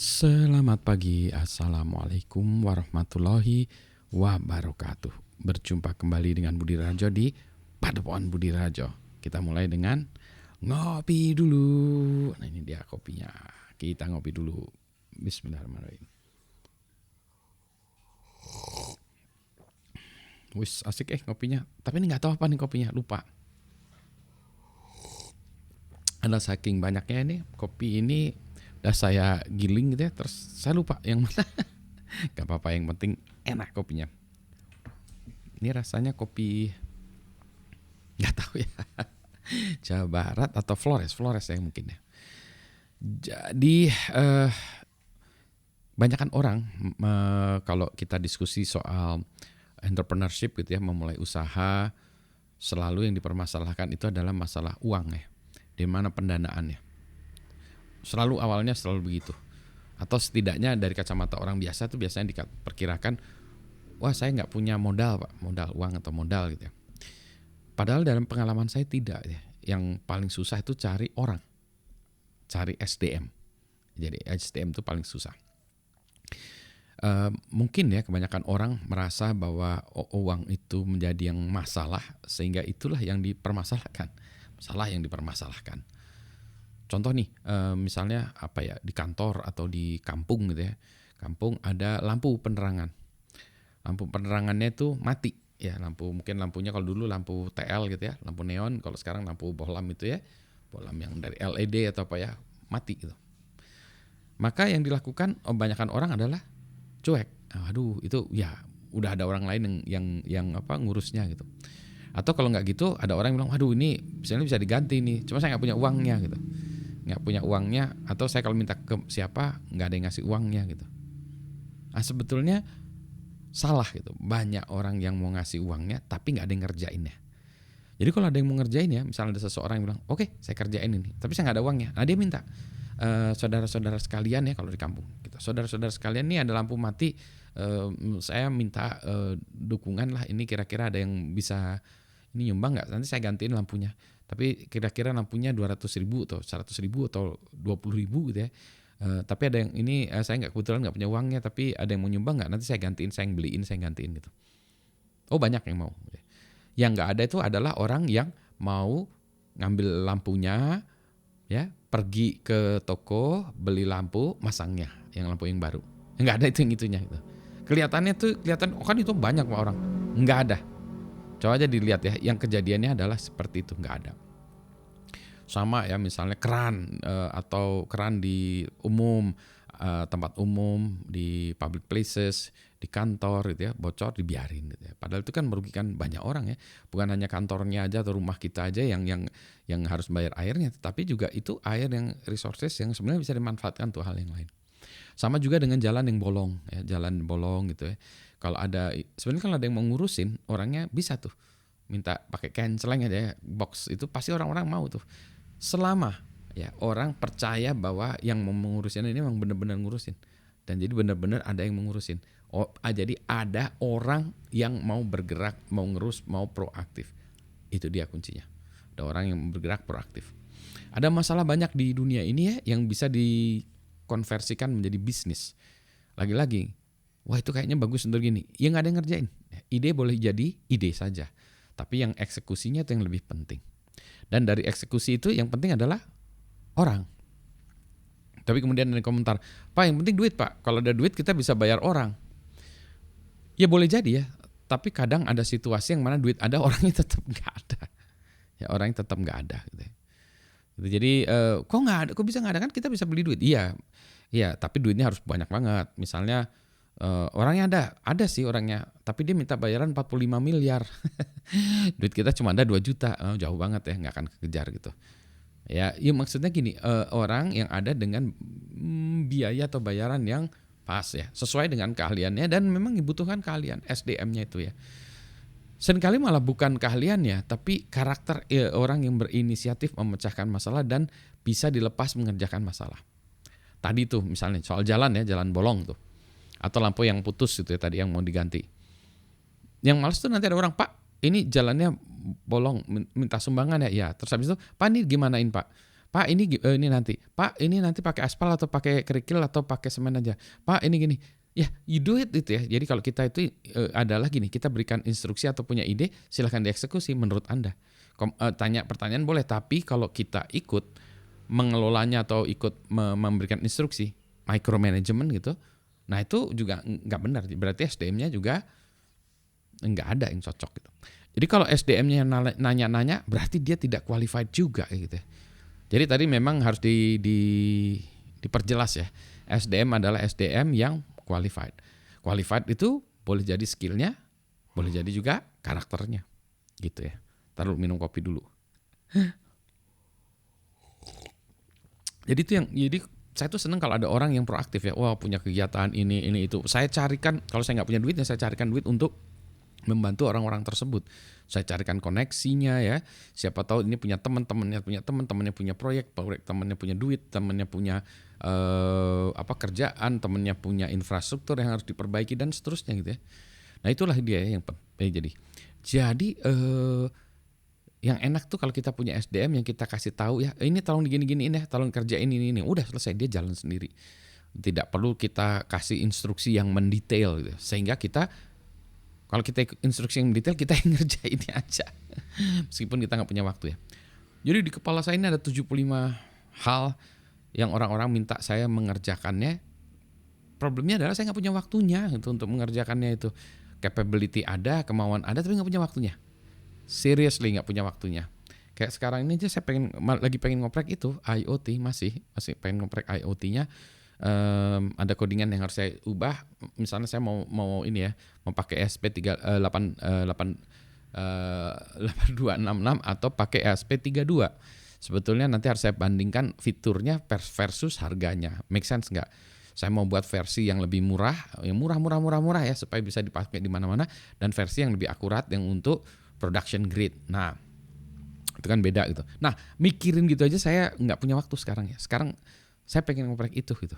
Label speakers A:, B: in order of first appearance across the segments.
A: Selamat pagi, Assalamualaikum warahmatullahi wabarakatuh. Berjumpa kembali dengan Budi Rajo di Padepokan Budi Rajo. Kita mulai dengan ngopi dulu. Nah ini dia kopinya. Kita ngopi dulu. Bismillahirrahmanirrahim. Wis asik ngopinya. Tapi ini nggak tahu apa nih kopinya, lupa. Ada saking banyaknya ini kopi ini udah saya giling gitu ya, terus saya lupa yang mana. Gak apa-apa, yang penting enak kopinya. Ini rasanya kopi nggak tahu ya, Jawa Barat atau Flores ya mungkin ya. Jadi banyakkan orang kalau kita diskusi soal entrepreneurship gitu ya, memulai usaha, selalu yang dipermasalahkan itu adalah masalah uang ya, di mana pendanaannya. Selalu awalnya selalu begitu. Atau setidaknya dari kacamata orang biasa tuh biasanya diperkirakan, wah saya nggak punya modal pak, modal uang atau modal gitu ya. Padahal dalam pengalaman saya tidak ya. Yang paling susah itu cari orang, cari SDM. Jadi SDM itu paling susah. Mungkin ya kebanyakan orang merasa bahwa uang itu menjadi yang masalah, sehingga itulah yang dipermasalahkan. Masalah yang dipermasalahkan. Contoh nih, misalnya apa ya, di kantor atau di kampung gitu ya. Kampung ada lampu penerangan. Lampu penerangannya itu mati ya, mungkin lampunya kalau dulu lampu TL gitu ya, lampu neon, kalau sekarang lampu bohlam itu ya, bohlam yang dari LED atau apa ya, mati gitu. Maka yang dilakukan kebanyakan orang adalah cuek. Aduh, itu ya udah ada orang lain yang apa ngurusnya gitu. Atau kalau nggak gitu, ada orang yang bilang, waduh ini misalnya bisa diganti nih, cuma saya nggak punya uangnya gitu. Nggak punya uangnya, atau saya kalau minta ke siapa nggak ada yang ngasih uangnya gitu. Nah sebetulnya salah gitu, banyak orang yang mau ngasih uangnya tapi nggak ada yang ngerjainnya. Jadi kalau ada yang mau ngerjain ya, misalnya ada seseorang yang bilang, oke saya kerjain ini, tapi saya nggak ada uangnya. Nah dia minta, saudara-saudara sekalian ya, kalau di kampung gitu, saudara-saudara sekalian nih ada lampu mati, saya minta dukungan lah, ini kira-kira ada yang bisa ini nyumbang nggak, nanti saya gantiin lampunya. Tapi kira-kira lampunya 200.000 atau 100.000 atau 20.000 gitu ya. Tapi ada yang ini, saya nggak, kebetulan nggak punya uangnya, tapi ada yang mau nyumbang nggak? Nanti saya gantiin, saya beliin, saya gantiin gitu. Oh banyak yang mau. Yang nggak ada itu adalah orang yang mau ngambil lampunya, ya pergi ke toko beli lampu, masangnya, yang lampu yang baru. Nggak ada itu yang itunya gitu. Kelihatan oh kan itu banyak orang. Nggak ada. Coba aja dilihat ya, yang kejadiannya adalah seperti itu, nggak ada. Sama ya, misalnya keran atau keran di umum, tempat umum, di public places, di kantor gitu ya, bocor dibiarin gitu ya. Padahal itu kan merugikan banyak orang ya. Bukan hanya kantornya aja atau rumah kita aja yang harus bayar airnya, tetapi juga itu air yang resources yang sebenarnya bisa dimanfaatkan tuh hal yang lain. Sama juga dengan jalan yang bolong ya, jalan bolong gitu ya. Kalau ada, sebenarnya kalau ada yang mau ngurusin, orangnya bisa tuh minta pakai canceling aja ya, box itu pasti orang-orang mau tuh. Selama ya orang percaya bahwa yang mau mengurusin ini memang benar-benar ngurusin, dan jadi benar-benar ada yang mengurusin. Jadi ada orang yang mau bergerak, mau ngurus, mau proaktif. Itu dia kuncinya. Ada orang yang bergerak proaktif. Ada masalah banyak di dunia ini ya yang bisa dikonversikan menjadi bisnis. Lagi-lagi, wah itu kayaknya bagus untuk gini. Ya nggak ada yang ngerjain. Ide boleh jadi ide saja, tapi yang eksekusinya itu yang lebih penting. Dan dari eksekusi itu yang penting adalah orang. Tapi kemudian ada komentar, Pak yang penting duit Pak. Kalau ada duit kita bisa bayar orang. Ya boleh jadi ya. Tapi kadang ada situasi yang mana duit ada, orangnya tetap nggak ada. Ya orangnya tetap nggak ada. Gitu. Jadi kok nggak ada? Kok bisa nggak ada? Kan kita bisa beli duit. Iya. Tapi duitnya harus banyak banget. Misalnya orangnya ada sih orangnya, tapi dia minta bayaran 45 miliar. Duit kita cuma ada 2 juta, jauh banget ya, nggak akan kekejar gitu. Ya maksudnya gini, orang yang ada dengan biaya atau bayaran yang pas ya, sesuai dengan keahliannya dan memang dibutuhkan keahlian SDM-nya itu ya. Seringkali malah bukan keahliannya, tapi karakter orang yang berinisiatif memecahkan masalah dan bisa dilepas mengerjakan masalah. Tadi tuh misalnya soal jalan ya, jalan bolong tuh. Atau lampu yang putus gitu ya tadi yang mau diganti. Yang males tuh nanti ada orang, Pak ini jalannya bolong, minta sumbangan ya. Ya, terus habis itu, Pak ini gimanain Pak? Pak ini nanti, Pak ini nanti pakai aspal atau pakai kerikil atau pakai semen aja, Pak ini gini. Ya, you do it itu ya. Jadi kalau kita itu adalah gini, kita berikan instruksi atau punya ide, silahkan dieksekusi menurut Anda. Tanya pertanyaan boleh, tapi kalau kita ikut mengelolanya atau ikut memberikan instruksi, micromanagement gitu, nah itu juga nggak benar. Berarti SDM-nya juga nggak ada yang cocok gitu. Jadi kalau SDM-nya nanya-nanya, berarti dia tidak qualified juga gitu. Jadi tadi memang harus diperjelas ya. SDM adalah SDM yang qualified. Qualified itu boleh jadi skillnya, boleh jadi juga karakternya, gitu ya. Taruh minum kopi dulu. Jadi saya tuh seneng kalau ada orang yang proaktif ya. Wah punya kegiatan ini itu. Saya carikan, kalau saya nggak punya duitnya, saya carikan duit untuk membantu orang-orang tersebut. Saya carikan koneksinya ya. Siapa tahu ini punya temannya punya proyek temannya punya duit, temannya punya kerjaan, temannya punya infrastruktur yang harus diperbaiki dan seterusnya gitu ya. Nah itulah dia yang jadi yang enak tuh kalau kita punya SDM yang kita kasih tahu ya, ini tolong digini-giniin ya, tolong kerjain ini. Udah selesai, dia jalan sendiri. Tidak perlu kita kasih instruksi yang mendetail gitu. Sehingga kalau kita instruksi yang detail, kita yang ngerjainnya aja. Meskipun kita nggak punya waktu ya. Jadi di kepala saya ini ada 75 hal yang orang-orang minta saya mengerjakannya. Problemnya adalah saya nggak punya waktunya untuk mengerjakannya itu. Capability ada, kemauan ada, tapi nggak punya waktunya. Seriously nggak punya waktunya. Kayak sekarang ini aja saya lagi pengen ngoprek itu IoT, masih pengen ngoprek IoT-nya. Ada codingan yang harus saya ubah. Misalnya saya mau ini ya, mau pakai ESP8266 atau pakai ESP32. Sebetulnya nanti harus saya bandingkan fiturnya versus harganya. Make sense nggak? Saya mau buat versi yang lebih murah, yang murah ya, supaya bisa dipakai di mana-mana, dan versi yang lebih akurat yang untuk production grade. Nah, itu kan beda gitu. Nah, mikirin gitu aja saya nggak punya waktu sekarang ya. Sekarang saya pengen ngoprek itu gitu.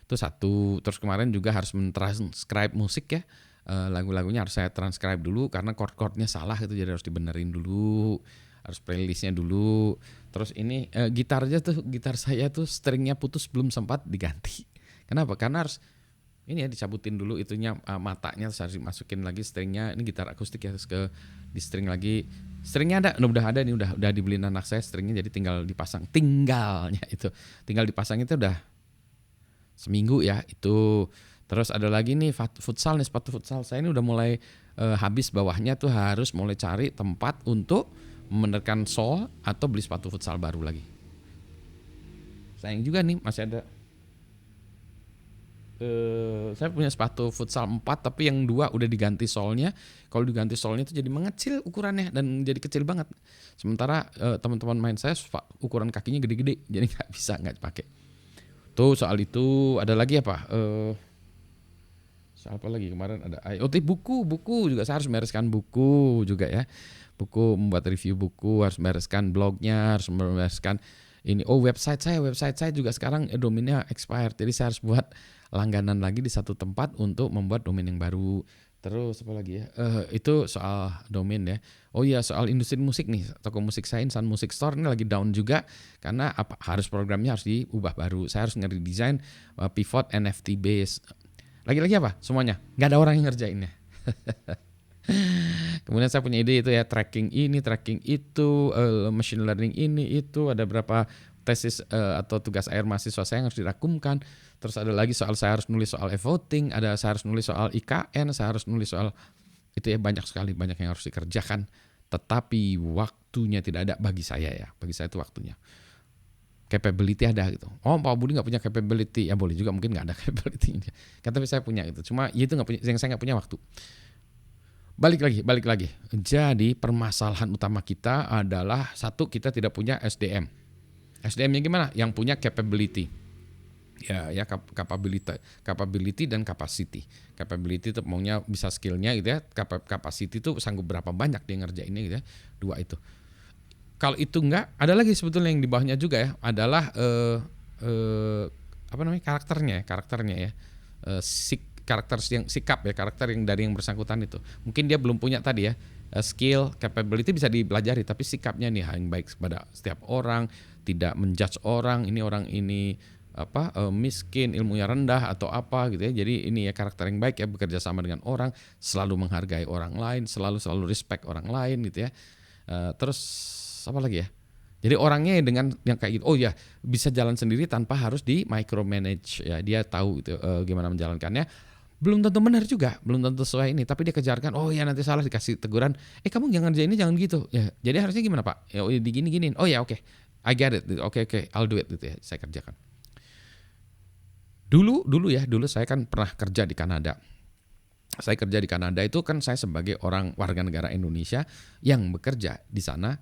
A: Itu satu. Terus kemarin juga harus mentranscribe musik ya. Lagu-lagunya harus saya transcribe dulu karena chord-chordnya salah itu, jadi harus dibenerin dulu. Harus playlistnya dulu. Terus ini gitar saya tuh stringnya putus belum sempat diganti. Kenapa? Karena harus ini ya dicabutin dulu itunya matanya, terus harus dimasukin lagi stringnya. Ini gitar akustik ya, terus di string lagi. Stringnya udah ada nih, udah dibeliin anak saya stringnya, jadi tinggal dipasang. Tinggal dipasang itu udah seminggu ya itu. Terus ada lagi nih futsal nih, sepatu futsal saya ini udah mulai habis bawahnya tuh, harus mulai cari tempat untuk menekan sol atau beli sepatu futsal baru lagi. Sayang juga nih masih ada. Saya punya sepatu futsal 4 tapi yang 2 udah diganti solnya. Kalau diganti solnya itu jadi mengecil ukurannya dan jadi kecil banget. Sementara teman-teman main saya ukuran kakinya gede-gede, jadi nggak pakai. Tuh soal itu. Ada lagi apa? Soal apa lagi kemarin ada IoT, buku juga saya harus bereskan buku juga ya. Buku, membuat review buku, harus bereskan blognya, harus bereskan ini. Website saya juga sekarang domainnya expired, jadi saya harus buat langganan lagi di satu tempat untuk membuat domain yang baru. Terus apa lagi ya? Itu soal domain ya. Oh iya, soal industri musik nih, toko musik saya Sun Music Store ini lagi down juga karena programnya harus diubah baru. Saya harus ngeredesign pivot NFT base. Lagi-lagi apa? Semuanya nggak ada orang yang ngerjainnya. Kemudian saya punya ide itu ya, tracking ini, tracking itu, machine learning ini itu, ada berapa tesis atau tugas akhir mahasiswa saya yang harus dirangkumkan. Terus ada lagi saya harus nulis soal e-voting, saya harus nulis soal IKN, saya harus nulis soal itu ya, banyak yang harus dikerjakan. Tetapi waktunya tidak ada bagi saya ya, bagi saya itu waktunya. Capability ada gitu. Oh Pak Budi nggak punya capability, ya boleh juga mungkin nggak ada capability. Kan tapi saya punya itu. Cuma itu nggak punya, yang saya nggak punya waktu. Balik lagi. Jadi permasalahan utama kita adalah satu, kita tidak punya SDM. SDM-nya gimana? Yang punya capability. Ya capability dan capacity. Capability itu maunya bisa skillnya gitu ya. Capacity itu sanggup berapa banyak dia ngerjainnya gitu ya. 2 itu. Kalau itu enggak, ada lagi sebetulnya yang di bawahnya juga ya. Adalah karakternya ya. Karakter yang sikap ya, karakter yang dari yang bersangkutan itu. Mungkin dia belum punya tadi ya, skill, capability bisa dipelajari, tapi sikapnya nih yang baik kepada setiap orang, tidak menjudge orang, ini orang ini miskin, ilmunya rendah atau apa gitu ya. Jadi ini ya karakter yang baik ya, bekerja sama dengan orang, selalu menghargai orang lain, selalu respect orang lain gitu ya. Terus apa lagi ya? Jadi orangnya dengan yang kayak gitu, oh ya bisa jalan sendiri tanpa harus di micromanage ya, dia tahu gitu, gimana menjalankannya. Belum tentu benar juga, belum tentu sesuai ini, tapi dia kejarkan, oh ya nanti salah dikasih teguran, kamu jangan kerja ini, jangan gitu ya. Jadi harusnya gimana Pak? Ya digini-giniin, oh ya oke, I get it, oke, I'll do it gitu ya, saya kerjakan. Dulu saya kan pernah kerja di Kanada. Saya kerja di Kanada itu kan saya sebagai orang warga negara Indonesia yang bekerja di sana.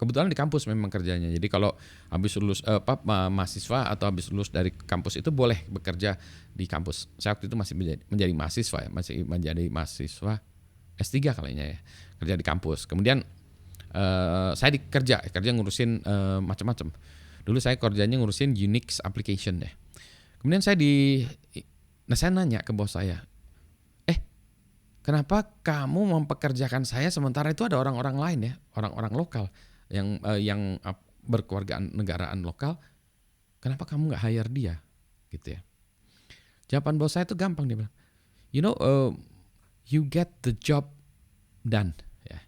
A: Kebetulan di kampus memang kerjanya. Jadi kalau habis lulus mahasiswa atau habis lulus dari kampus itu boleh bekerja di kampus. Saya waktu itu masih menjadi mahasiswa ya, masih menjadi mahasiswa S3 kalinya ya, kerja di kampus. Kemudian saya kerja ngurusin macam-macam. Dulu saya kerjanya ngurusin Unix application deh. Kemudian saya nanya ke bos saya, kenapa kamu mempekerjakan saya sementara itu ada orang-orang lain ya, orang-orang lokal yang berkewargaan negaraan lokal, kenapa kamu nggak hire dia, gitu ya? Jawaban bos saya itu gampang, dia bilang, you get the job done, ya,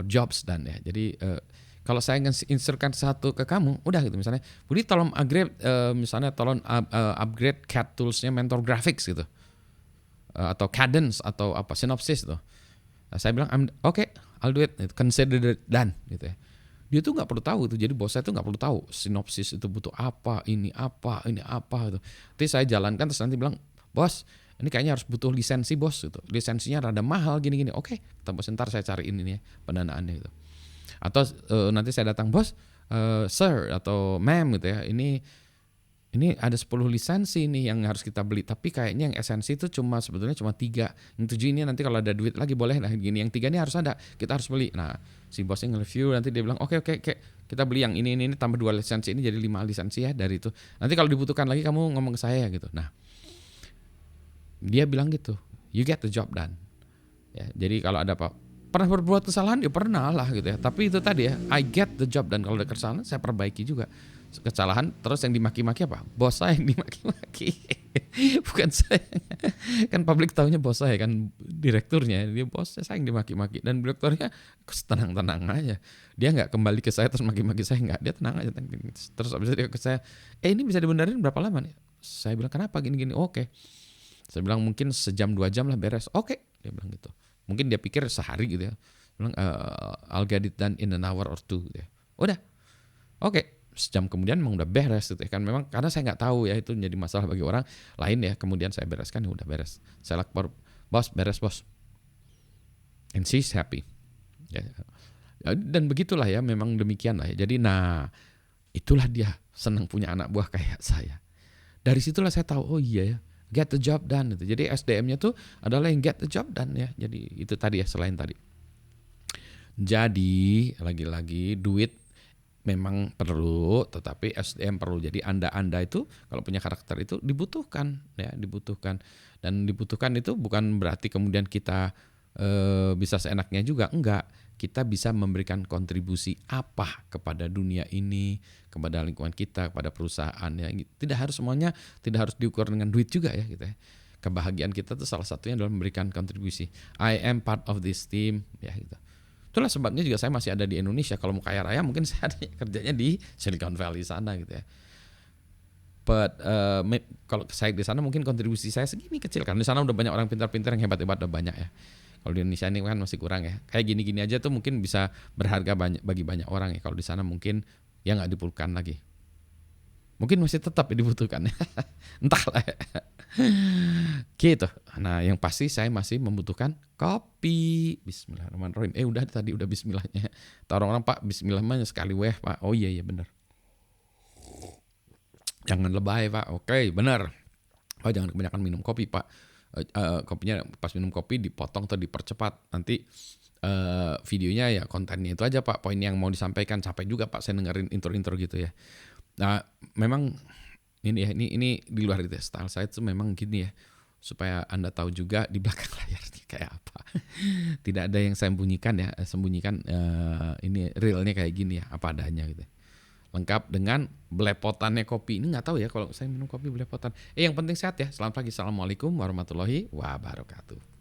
A: jobs done ya. Jadi kalau saya inserkan satu ke kamu, udah gitu misalnya, Budi tolong upgrade, upgrade CAD toolsnya Mentor Graphics gitu, atau Cadence atau Synopsys tuh. Nah, saya bilang, okay, I'll do it, consider it done gitu ya. Dia tuh nggak perlu tahu itu, jadi bos saya tuh nggak perlu tahu sinopsis itu butuh apa, ini apa gitu. Nanti saya jalankan terus nanti bilang, bos, ini kayaknya harus butuh lisensi bos gitu. Lisensinya rada mahal gini-gini. Oke, sebentar saya cariin ini ya pendanaannya gitu. Atau nanti saya datang, bos, sir atau ma'am gitu ya. Ini ada 10 lisensi nih yang harus kita beli, tapi kayaknya yang esensi itu sebetulnya cuma 3. Yang 7 ini nanti kalau ada duit lagi boleh lah gini. Yang 3 ini harus ada, kita harus beli. Nah, si bosnya nge-review, nanti dia bilang, oke, kita beli yang ini tambah 2 lisensi ini jadi 5 lisensi ya dari itu. Nanti kalau dibutuhkan lagi kamu ngomong ke saya gitu. Nah, dia bilang gitu, you get the job done. Ya, jadi kalau ada apa, pernah berbuat kesalahan ya pernah lah gitu ya. Tapi itu tadi ya, I get the job done. Kalau ada kesalahan saya perbaiki juga. Kesalahan terus yang dimaki-maki apa? Bos saya yang dimaki-maki. Bukan saya. Kan publik taunya bos saya kan, direkturnya, dia bosnya saya yang dimaki-maki, dan direkturnya tenang-tenang aja. Dia nggak kembali ke saya terus maki-maki saya, nggak, dia tenang aja. Terus abis itu dia ke saya, ini bisa dibenerin berapa lama nih? Saya bilang kenapa gini-gini? Oke. Saya bilang mungkin sejam 2 jam lah beres. Oke, dia bilang gitu. Mungkin dia pikir sehari gitu ya. Bilang I'll get it done in an hour or two gitu ya. Udah. Oke. Sejam kemudian memang udah beres gitu ya kan, memang karena saya nggak tahu ya itu menjadi masalah bagi orang lain ya. Kemudian saya bereskan, ya udah beres. Saya lapor, bos beres bos, and she's happy ya. Dan begitulah ya, memang demikian lah ya. Jadi itulah dia senang punya anak buah kayak saya. Dari situlah saya tahu, oh iya ya, get the job done itu. Jadi SDM-nya tuh adalah yang get the job done ya. Jadi itu tadi ya, selain tadi. Jadi lagi-lagi duit memang perlu, tetapi SDM perlu. Jadi Anda itu kalau punya karakter itu dibutuhkan ya, dibutuhkan. Dan dibutuhkan itu bukan berarti kemudian kita bisa seenaknya juga, enggak. Kita bisa memberikan kontribusi apa kepada dunia ini, kepada lingkungan kita, kepada perusahaan ya. Tidak harus semuanya, tidak harus diukur dengan duit juga ya gitu ya. Kebahagiaan kita tuh salah satunya adalah memberikan kontribusi. I am part of this team ya gitu. Itulah sebabnya juga saya masih ada di Indonesia. Kalau mau kaya raya mungkin saya kerjanya di Silicon Valley sana gitu ya. But kalau saya di sana mungkin kontribusi saya segini kecil, karena di sana udah banyak orang pintar-pintar yang hebat-hebat, udah banyak ya. Kalau di Indonesia ini kan masih kurang ya. Kayak gini-gini aja tuh mungkin bisa berharga bagi banyak orang ya. Kalau di sana mungkin ya nggak diperlukan lagi. Mungkin masih tetap dibutuhkan. Entahlah ya. Gitu. Nah, yang pasti saya masih membutuhkan kopi. Bismillahirrahmanirrahim. Udah tadi udah bismillahnya. Orang-orang Pak bismillahnya sekali weh Pak. Oh iya benar. Jangan lebay Pak. Oke, benar. Oh, jangan kebanyakan minum kopi Pak. Kopinya pas minum kopi dipotong atau dipercepat. Nanti videonya ya kontennya itu aja Pak. Poin yang mau disampaikan, capek juga Pak saya dengerin intro-intro gitu ya. Nah, memang ini di luar itu style saya tuh memang gini ya. supaya Anda tahu juga di belakang layarnya kayak apa. Tidak ada yang saya sembunyikan ini realnya kayak gini ya, apa adanya gitu. Lengkap dengan belepotannya kopi. Ini nggak tahu ya kalau saya minum kopi belepotan. Yang penting sehat ya. Selamat pagi. Assalamualaikum warahmatullahi wabarakatuh.